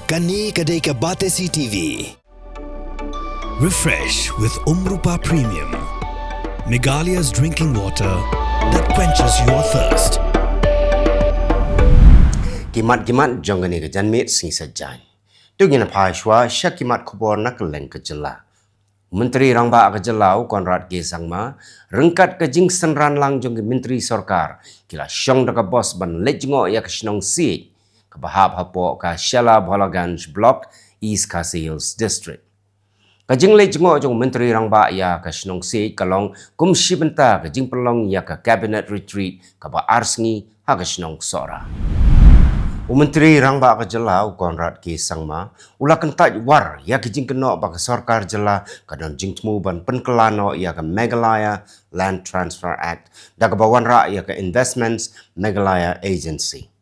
Kani kadai ke Batesi TV. Refresh with Rupa Premium. Meghalaya's drinking water that quenches your thirst. Kimat jongani ke janmit sing sajan. Tugina phashwa syakimat Khubor nak Kylleng ke Jylla. Menteri Rangba ke Jylla Konrad ke Sangma rengkat ke jing senran lang jong ke menteri sorkar kila syong dak bos ban lejngo ya ke snong si ke bahap hapo ka Jylla Bholaganj block East Khasi Hills district. Kajing lejngo jong menteri Rangba ya ke snong si kalong kumsi benta ke jing pelong ya ke cabinet retreat ke ba arsngi ha ke snong sora. Menteri Rangba ke Jylla Konrad ke Sangma ula kentaj war ya ke jing kenok ba ke sorkar Jylla kadang jing temu ban penkelano ya ke Meghalaya Land Transfer Act da ke bawan ra ya ke Investments Meghalaya Agency.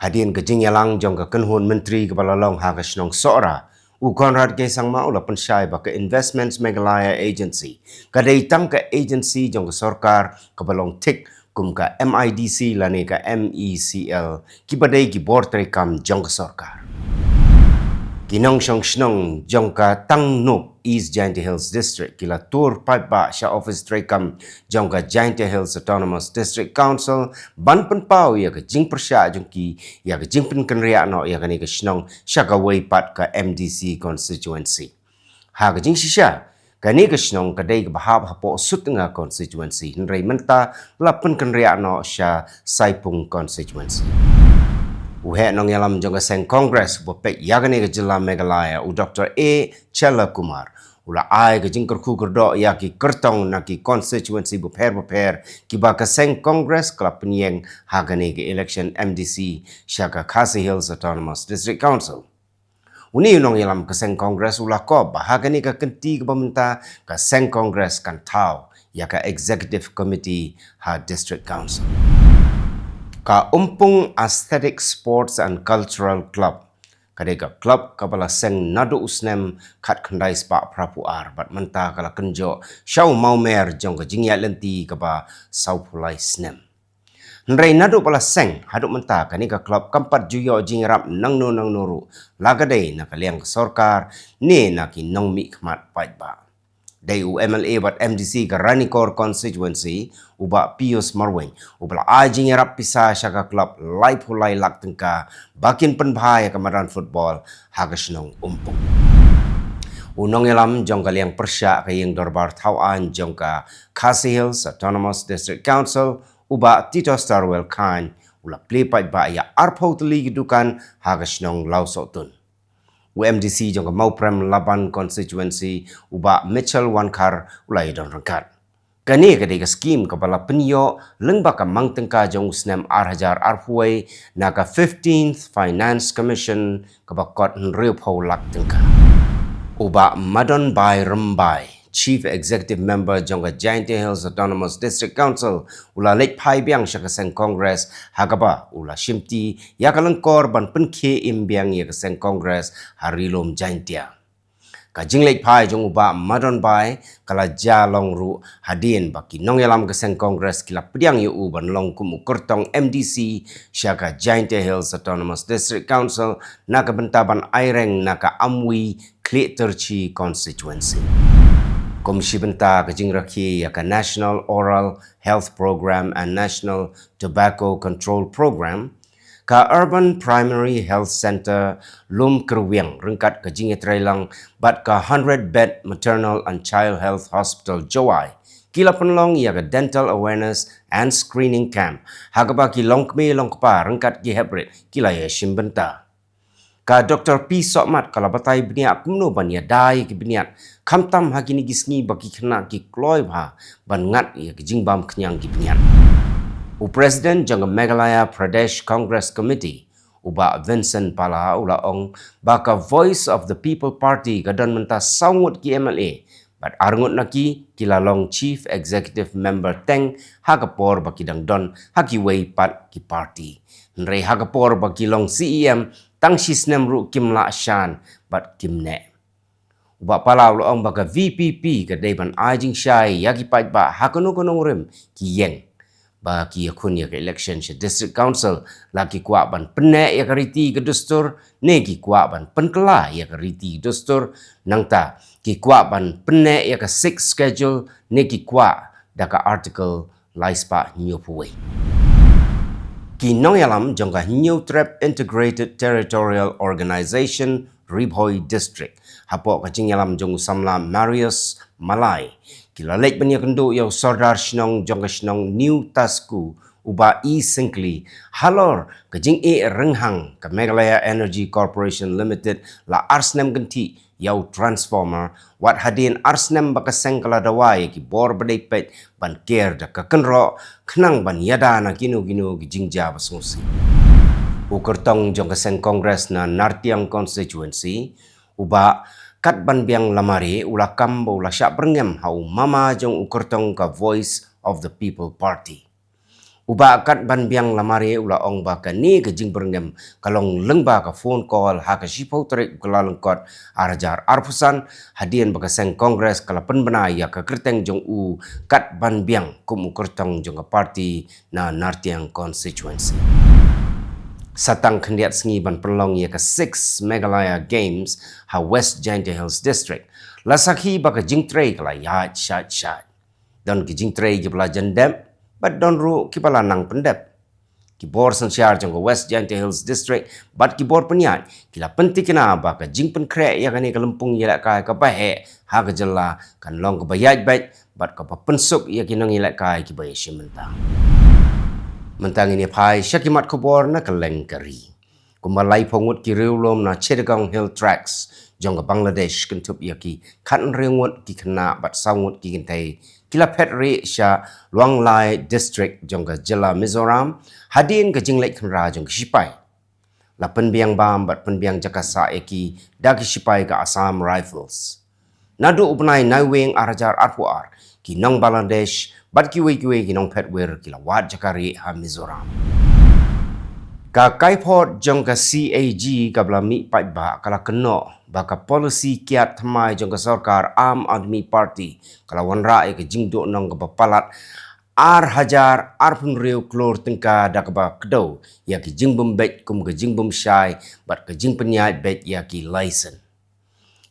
Hadin ke jing yalang jong ke kenhun menteri kepala long ha ke snong sora Konrad ke Sangma ula pensyai ba ke Investments Meghalaya Agency kadai tang ke agency jong ke sorkar kepalong tik kum ka MIDC lani ka MECL ki badai ki bor trekam jong ka sorkar. Kinong snong jong ka tang nuk East Giant Hills District kila tur pipe ba sya office trekam jong ka Giant Hills Autonomous District Council ban penpau ya ka jing persya jong ki ya ka jing pen kenria no ya ka ni ka snong sya ka way pat ka MDC constituency. Ha ka jing sisya kani ke snong kadai ke bahap hapo sutengah constituency henrei menta lapen kenria no sya saipung constituency. Uhe nong yalam jong seng Congress bopek yagani ke Jylla Meghalaya Dr. A. Jylla Kumar ula ai ke jingker ku kerdo ya ki kertong na ki constituency boper ki ba ke seng Congress kelap penyeng hagani ke election MDC sya ke Khasi Hills Autonomous District Council. Uni unong yalam ke seng Congress ula ko bahagani ke kenti ke pemerintah ke seng Congress kan tau ya ke Executive Committee ha District Council. Ka umpung Aesthetic Sports and Cultural Club kadai ka club kapala seng nadu usnem kat kendai spa prapuar bat mentah kala kenjo syau maumer jong ke jingya lenti kapa saupulai snem. Nrei nadu pala seng haduk mentah kani ka klub kampat juyo jingrap nang nuru lagadai na kaliang ke sorkar ni na ki nong mi khmat paitba. Dai UMLA bat MDC ke Ranikor constituency uba Pius Marwing ubala ai jingrap pisah syaka klub lai pulai lak tengka bakin penbhai kamaran football hagasnong umpung. Unong yalam jong kaliang persya kayeng dorbar tauan jong ka Khasi Hills Autonomous District Council uba Tito Starwell Khan ula plepat ba ya arpau teli gedukan hagasnong lausotun. UMDC jong Mauprem Laban constituency uba Mitchell Wankar ulai don rengkat. Kani kadai ka skim kepala penyo lengba ka mang tengka jong usnem arhajar arpuai na ka 15th Finance Commission kebakot nriup lak tengka. Uba Madon Bai Rembai Chief Executive Member jongga Giant Hills Autonomous District Council ula lek pai biang sya keseng Congress hagaba ula shimti ya kalengkor ban penkhe imbiang ya keseng Congress harilom Giantia. Kajing lek pai jong uba Madon Bai kala jalong ru hadin baki nong yalam keseng Congress kila pediang yu ban long kum kertong MDC sya ka Giant Hills Autonomous District Council na ka bentaban aireng na ka Amwi Klik Terci constituency. Komisi benta kajing rakhi ya ka National Oral Health Program and National Tobacco Control Program ka Urban Primary Health Center Lum Kerwiang rengkat kajing trailang bat ka 100-bed Maternal and Child Health Hospital Jowai kila penlong ya ka Dental Awareness and Screening Camp hagaba ki longkme longkpa rengkat ki hebrit kila ya shimbenta. Ka Dr. P. Sokmat kala batai beniak kumno ban ya dai ki beniak kamtam hagini gisngi baki kena ki kloy bha ban ngat ya ki jingbam kenyang ki beniak. Presiden jang Meghalaya Pradesh Congress Committee uba Vincent Pala ula ong baka Voice of the People Party kadon menta saungut ki MLA bat arngut naki kilalong Chief Executive Member Teng hagapor baki dang don haki way pat ki party. Nrei hagapor baki long CEM tang sisnem ru kim la shan bat kim ne. Uba palau lo ong baka VPP ke deban ajing syai yagi pait ba hakono konong rim ki yeng. ba ki akun ya ke election she district council la ki kwa ban penne ya ke riti ke dustur ne ki kwa ban penkela ya ke riti dustur nang ta ki kwa ban penne ya ke six schedule ne ki kwa da ka article laispa nyopuwe ki nong yalam jongga new trap integrated territorial organization Ribhoi district hapo ka jing yalam jong samla Marius Malai kila lek banya kendo yau sordar shnong jongga shnong new tasku uba singli halor ka jing renghang ka Meghalaya Energy Corporation Limited la arsnem ganti yau transformer wat hadin arsnem baka sengkala dawai ki bor badai pet ban ker da ka kenro khnang ban yada na ginu ki jingja basungsi ukertong jong kaseng kongres na Nartiang constituency uba kat ban biang lamari ula kambo ula syak berngem hau mama jong ukertong ka voice of the people party uba kat ban biang lamari ula ong ba ka ni ke jing berngem kalong lengba ka phone call ha ka sipau Tarik Kyllalyngkot arajar arpusan hadian ba kaseng kongres kala penbena ya ka kerteng jong u kat ban biang kum ukertong jong ka party na Nartiang constituency satang kendiat sengi ban perlong ya ke 6 Meghalaya Games ha West Giant Hills District lasakhi baka jingtrei kala yat shat don ki jingtrei ki belajan dem bat don ru ki balanang pendep ki bor sensiar jong West Giant Hills District bat ki bor penyat kila penting kena baka jing pen krek ya kani kelempung ya kai ka bahe ha ka Jylla kan long ka bayaj bat bat ka pensuk ya kinong ilak kai ki bayaj mentang mentang ini pai syakimat Khubor na Kylleng kari. Kumalai pongut ki riulom na Chedagong Hill Tracks jong ke Bangladesh kentup ya ki kan ringut ki kena bat sangut ki kintai kila Pyrthei sya Luang Lai District jong ke Jylla Mizoram hadin ke jinglek kenra jong ke Sipai. La penbiang bam bat penbiang jakasa eki dagi Sipai ke Assam Rifles. Nadu upnai naweng arajar arpuar ki nong Bangladesh bat kiwe ki nong petwer ki lawat jakari ha Mizoram. Ka kaipot jong ka CAG ka blami pat ba kala keno ba ka policy kiat thamai jong ka sarkar Aam Aadmi Party kala wanra ke jingdo nong ka bapalat hajar pun riu klor tengka da ka ba kedo ya ki jingbum bet kum ka jingbum syai bat ka jing penyat bet ya ki license.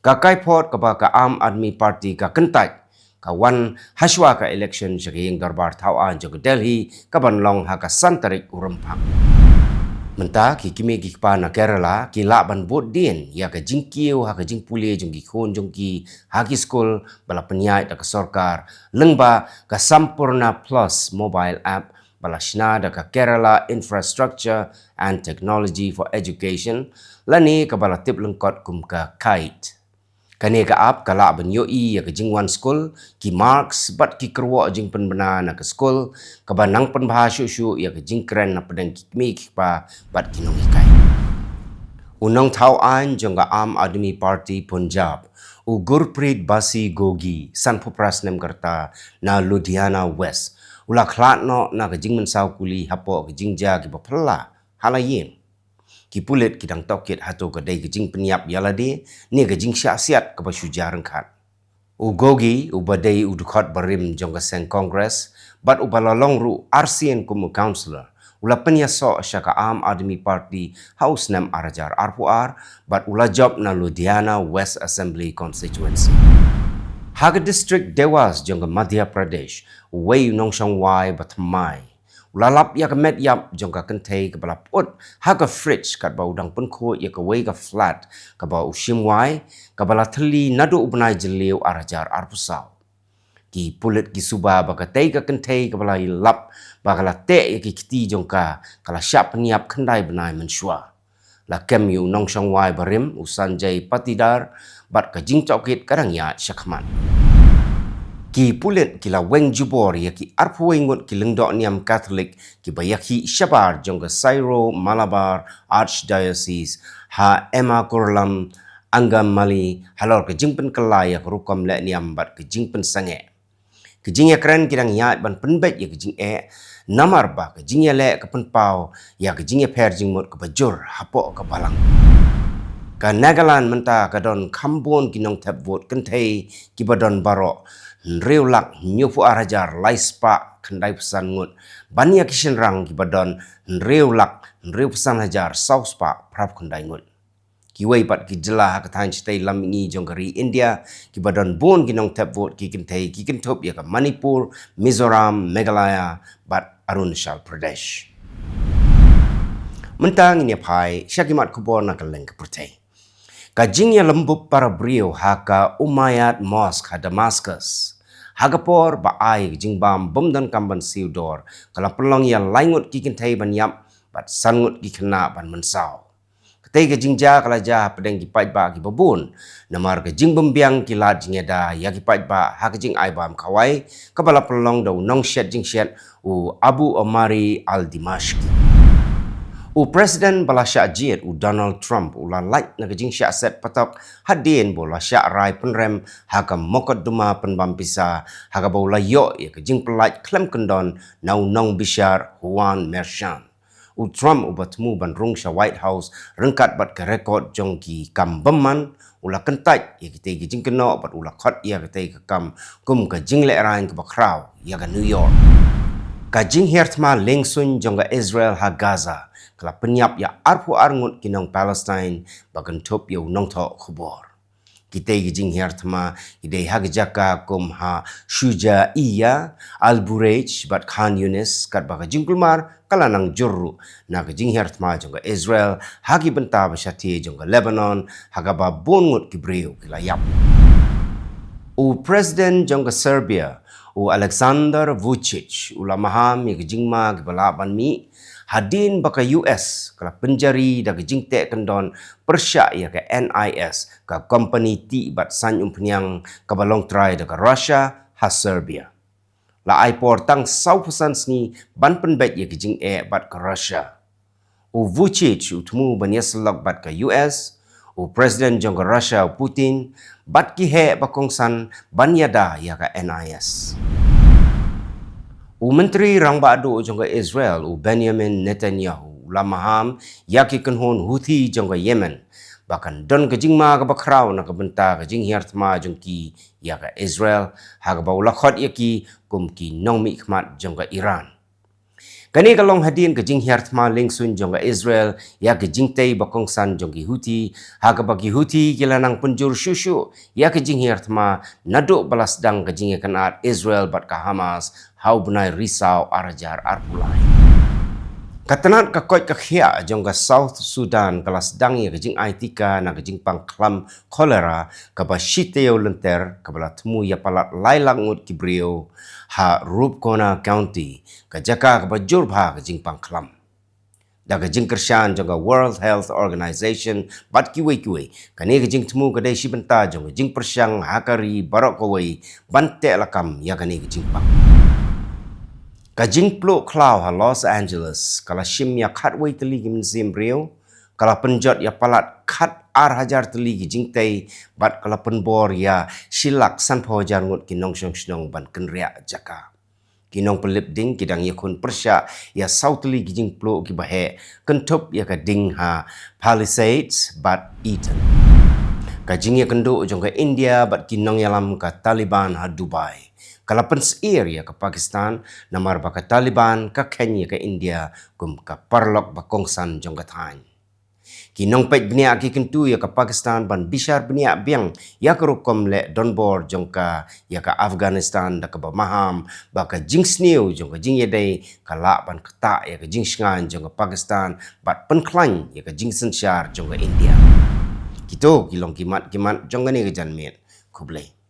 Ka kaipot ka ba ka Aam Aadmi Party ka kentat kawan haswa ka election syaging darbar thawan jog Delhi ka banlong ha ka Tarik urempak menta ki kimi ki pa na Kerala ki la ban bot din ya ka jingkiu ha ka jingpule jong ki khon jong ki ha ki school bala penyai da ka sarkar lengba ka Sampurna Plus mobile app bala shna da ka Kerala Infrastructure and Technology for Education lani ka bala tip lengkot kum ka kite kane ka ap kala ban yo ya ke jingwan school ki marks bat ki kerwo jing penbena na ke school ka banang penbahasyu syu ya ke jingkren na pedang ki mi ki pa bat ki nong ikai unong thau an jong ka Aam Aadmi Party Punjab u Gurpreet Basi Gogi san phupras nem karta na Ludhiana West ula khlat no na ke jingmen saw kuli hapo ke jingja ki baphala halayin ki pulit kidang tokit hatu ke dai gejing penyap yalade ni gejing syasiat ke basyujar rengkat ugogi ubadai udukot barim jong seng congress bat ubalalong ru RCN kumu councillor ula penyaso syaka Aam Aadmi Party house nam arajar arpuar bat ula job na Ludhiana West Assembly constituency haga district dewas jong Madhya Pradesh wei nongshong wai batmai ulalap ya ke met yap jong ka kentai ke bala put ha ka fridge kat ba udang pun ko ya ke wei ka flat ka ba usim wai ka bala thli nadu ubnai jeliu arajar arpusau ki pulit ki suba ba ka tai ka kentai ke bala lap ba kala te ya ki kiti jong ka kala syap niap kendai benai mensyua la kem yu nong shong wai barim usanjai patidar bat ka jingchok kit kadang ya syakman ki pulit kila weng jubor ya ki arpuwengut ki lengdok niam Catholic ki bayaki syabar jong ke Syro Malabar Archdiocese ha Emma Kurlam Anggam Mali halor ke jingpen kelai ya rukom le niam bat ke jingpen sange ke jing ya keren kidang ya ban penbet ya ke jing namar ba ke jing ya le ke penpau ya ke jing ya per jing mot ke bajur hapok ke balang ka Nagaland menta ka don kambon kinong tap vote kentai ki badon barok riulak nyupu arajar laispa kendai pesan ngut bania kishin rang ki badon nreu lak nreu pesan hajar saus pa prap kendai ngut ki wei pat ki Jylla ka than chitai lam ngi jongari India ki badon bon ki nong tap vote ki kintai ki kintop ya ka Manipur, Mizoram, Meghalaya bat Arunachal Pradesh mentang ini pai syakimat Khubor na Kylleng ke Pyrthei kajingnya lembut para beliau haka Umayyad Mosque ha Damascus. Hagapor ba ai jingbam bom dan kamban siudor kala pelong ya laingut kikin thai ban yap bat sangut ki khna ban mensau. Ketai ke jingja kala ja pedeng ki paj ba ki babun namar ke jing bembiang ki lat jingeda ya ki paj ba ha ke jing ai bam kawai kabala pelong do nong shet jing shet u Abu Omari al Dimashqi. U Presiden Balasya Jid u Donald Trump ula like na kajing syak set patok hadin bola syak rai penrem haka mokot duma penbampisa haka bola yo ya kajing pelaj klem kendon nau nong bishar Juan Merchan. U Trump u bertemu ban rung sya White House rengkat bat ke rekod jongki kam beman ula kentaj ya kita kajing kena bat ula khot ya kita ke kam kum kajing lek rain ke bakrau ya ke New York. Kajing hertma lengsun jongga Israel ha Gaza kala penyap ya arpu arngut kinong Palestine bagan top yo nong tho Khubor. Kita kajing hertma idei ha jaka kum ha Shuja iya Al-Burej bat Khan Yunis kat baga jingkulmar kala nang jurru na kajing hertma jongga Israel hagi benta basyati jongga Lebanon haga ba bongut kibreu kilayap. U Presiden jongga Serbia u Alexander Vučić ulamaham ya kejingma kebalaban mi hadin baka US kala penjari da kejingte kendon persyak ya ke NIS ka company ti bat san umpenyang kabalong try da Russia ha Serbia la ai por tang sau pesan sni ban penbet ya kejing bat ke Russia u Vučić utmu ban yaslok bat ke US u Presiden jongga Russia Putin bat ki he bakongsan ban yada ya ka NIS. U Menteri Rang Badu jongga Israel u Benjamin Netanyahu lamaham yaki kenhon Houthi jongga Yemen bahkan don kejingma ka bakrau na kabenta kejing hiartma jongki ya ka Israel ha ka baula khot yaki kumki nongmi khmat jongga Iran. Kani kalong hadin kejing hiartma lengsun jongga Israel ya kejing tei bakongsan jongki Houthi ha ka bagi Houthi kilanang penjur syusyu ya kejing hiartma naduk balas dang kejing kanat Israel bat ka Hamas hau benai risau arajar arpulai. Katanat kakoi kakhia jongga South Sudan kelas dang ya kejing aitika na kejing pangklam kolera kaba shiteo lenter kabala temu ya palat lailangut kibrio ha Rubkona County kajaka kaba jurbha kejing pangklam. Da kejing kersyan jongga World Health Organization bat kiwe kani kejing temu kadai shibenta jongga jing persyang hakari barok kawai bante lakam ya kani kejing pang. Kajing pluk klau ha Los Angeles kala shim ya khatway teli kim zim rio kala penjot ya palat khat ar hajar teli kajing tei bat kala penbor ya silak sanpo jarngut kinong syong ban kenria jaka kinong pelip ding kidang yakun persya ya sauteli kajing pluk ki bahe kentup ya kading ha Palisades bat Eaton kajing ya kendo jongga India bat kinong yalam ka Taliban ha Dubai kala penseir ya ke Pakistan namar baka Taliban ka Kenya ke India kum ka parlok bakongsan jongga than kinong pet bnia ki kentu ya ke Pakistan ban bishar bnia biang ya ke rukom le donbor jongka ya ke Afghanistan da ke bamaham baka jingsniu jongga jing yedai kala ban kata ya ke jingsngan jongga Pakistan bat penklan ya ke jingsensyar jongga India kito kilong kimat jongga ni ke janmet kublai